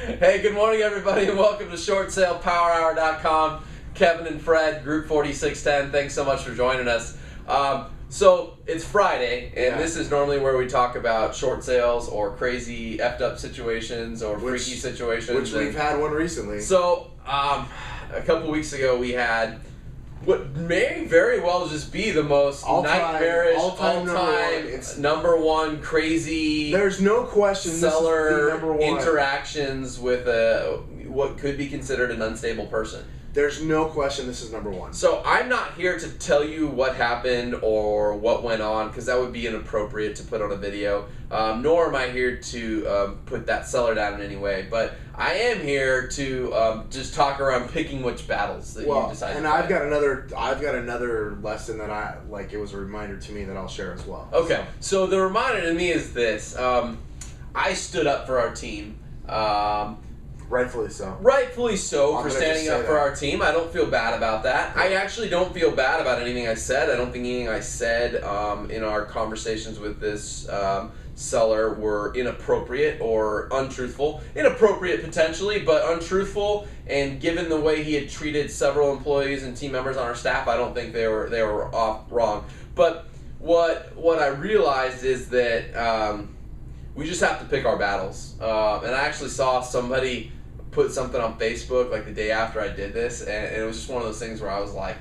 Hey, good morning, everybody, and welcome to ShortSalePowerHour.com. Kevin and Fred, Group 4610. Thanks so much for joining us. So it's Friday, and this is normally where we talk about short sales or crazy effed up situations or freaky situations. Which we've had one recently. So a couple weeks ago, we had what may very well just be the most nightmarish, all-time number one crazy. There's no question seller this is the number one. Interactions with what could be considered an unstable person. There's no question this is number one. So I'm not here to tell you what happened or what went on, because that would be inappropriate to put on a video. Nor am I here to put that seller down in any way. But I am here to just talk around picking which battles that you decide. And I've got another lesson that it was a reminder to me that I'll share as well. Okay. So the reminder to me is this: I stood up for our team. Rightfully so. Rightfully so for standing up for our team. I don't feel bad about that. I actually don't feel bad about anything I said. I don't think anything I said in our conversations with this seller were inappropriate or untruthful. Inappropriate potentially, but untruthful. And given the way he had treated several employees and team members on our staff, I don't think they were off wrong. But what I realized is that we just have to pick our battles. And I actually saw somebody put something on Facebook like the day after I did this, and it was just one of those things where I was like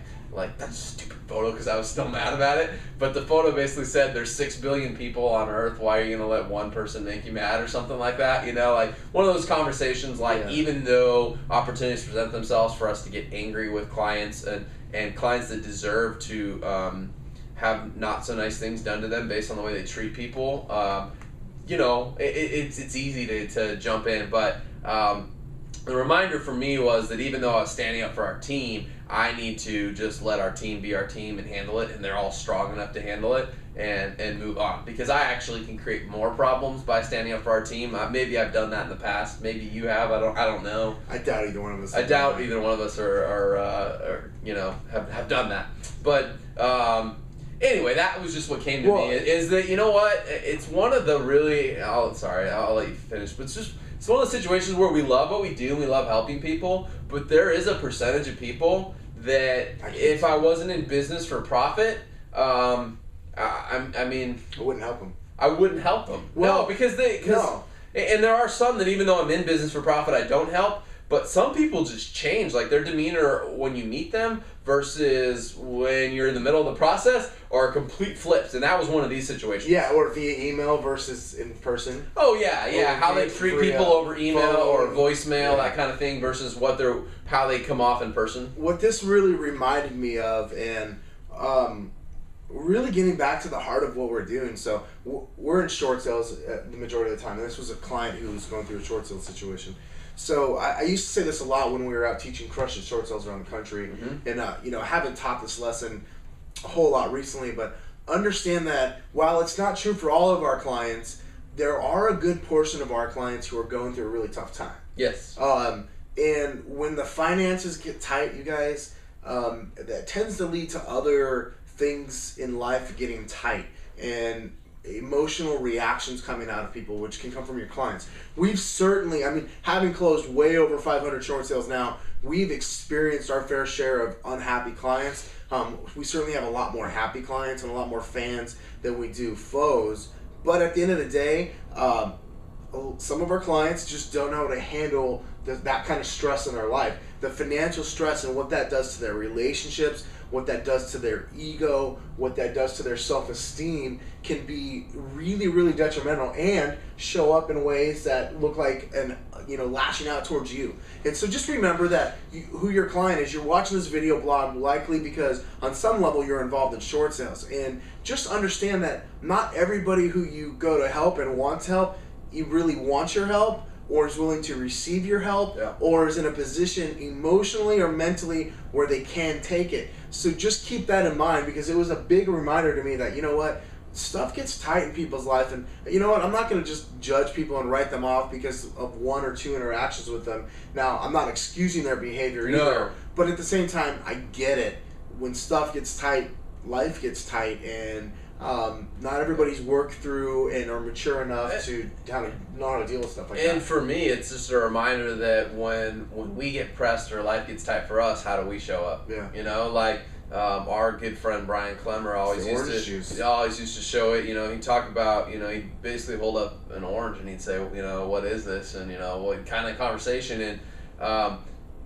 that's a stupid photo, because I was still mad about it. But the photo basically said, there's 6 billion people on Earth, why are you going to let one person make you mad, or something like that, like one of those conversations, even though opportunities present themselves for us to get angry with clients and clients that deserve to have not so nice things done to them based on the way they treat people, it's easy to jump in. But the reminder for me was that even though I was standing up for our team, I need to just let our team be our team and handle it, and they're all strong enough to handle it and move on. Because I actually can create more problems by standing up for our team. Maybe I've done that in the past. Maybe you have. I don't know. I doubt either one of us. I doubt either one of us have done that. But anyway, that was just what came to me. Is that, you know what? It's one of the really. I'll let you finish. But it's one of the situations where we love what we do and we love helping people, but there is a percentage of people that if I wasn't in business for profit, I wouldn't help them. I wouldn't help them. No, and there are some that even though I'm in business for profit, I don't help. But some people just change, like their demeanor when you meet them versus when you're in the middle of the process are complete flips. And that was one of these situations. Yeah, or via email versus in person. Oh, yeah. How they treat people over email or voicemail, that kind of thing, versus how they come off in person. What this really reminded me of, and really getting back to the heart of what we're doing. So we're in short sales the majority of the time. And this was a client who was going through a short sales situation. So I used to say this a lot when we were out teaching crushes short sales around the country, and I haven't taught this lesson a whole lot recently, but understand that while it's not true for all of our clients, there are a good portion of our clients who are going through a really tough time. Yes. And when the finances get tight, you guys, that tends to lead to other things in life getting tight and emotional reactions coming out of people, which can come from your clients. We've certainly, having closed way over 500 short sales now, we've experienced our fair share of unhappy clients. We certainly have a lot more happy clients and a lot more fans than we do foes. But at the end of the day, some of our clients just don't know how to handle that kind of stress in their life. The financial stress and what that does to their relationships, what that does to their ego, what that does to their self-esteem can be really, really detrimental and show up in ways that look like lashing out towards you. And so just remember that who your client is. You're watching this video blog likely because on some level you're involved in short sales. And just understand that not everybody who you go to help and wants help, you really want your help, or is willing to receive your help, or is in a position emotionally or mentally where they can take it. So just keep that in mind, because it was a big reminder to me that, stuff gets tight in people's life, and I'm not going to just judge people and write them off because of one or two interactions with them. Now, I'm not excusing their behavior either, but at the same time, I get it. When stuff gets tight, life gets tight, and Not everybody's worked through and are mature enough to kind of know how to deal with stuff like that. And for me, it's just a reminder that when we get pressed or life gets tight for us, how do we show up? Yeah. You know, like our good friend Brian Clemmer always used to show it. You know, he'd talk about, you know, he'd basically hold up an orange and he'd say, you know, what is this? And, you know, what kind of conversation. And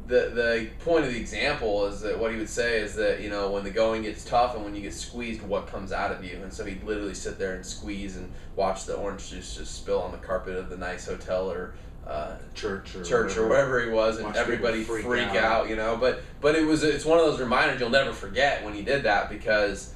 the point of the example is that what he would say is that, you know, when the going gets tough and when you get squeezed, what comes out of you? And so he'd literally sit there and squeeze and watch the orange juice just spill on the carpet of the nice hotel or church or wherever he was, and watch everybody freak out, you know. But it's one of those reminders you'll never forget when he did that, because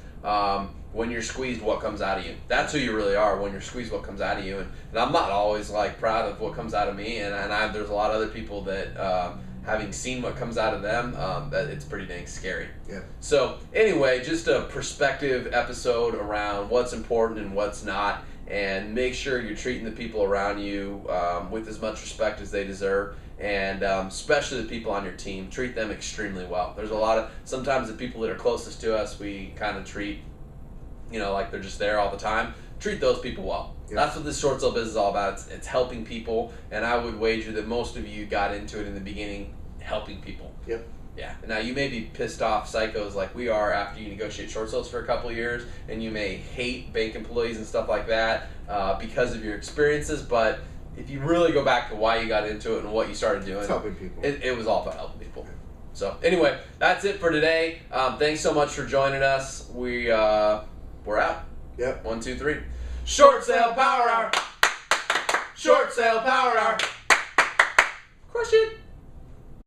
when you're squeezed, what comes out of you? That's who you really are. When you're squeezed, what comes out of you? And I'm not always like proud of what comes out of me, and there's a lot of other people that having seen what comes out of them, that it's pretty dang scary. Yeah. So anyway, just a perspective episode around what's important and what's not. And make sure you're treating the people around you with as much respect as they deserve, and especially the people on your team. Treat them extremely well. There's sometimes the people that are closest to us, we kind of treat, you know, like they're just there all the time. Treat those people well. Yep. That's what this short sale business is all about. It's helping people, and I would wager that most of you got into it in the beginning helping people. Yep. Yeah. Now, you may be pissed off psychos like we are after you negotiate short sales for a couple of years, and you may hate bank employees and stuff like that because of your experiences, but if you really go back to why you got into it and what you started doing, it's helping people. It was all about helping people. So anyway, that's it for today. Thanks so much for joining us. We're out. Yep. 1, 2, 3. Short sale power hour. Short sale power hour. Crush it.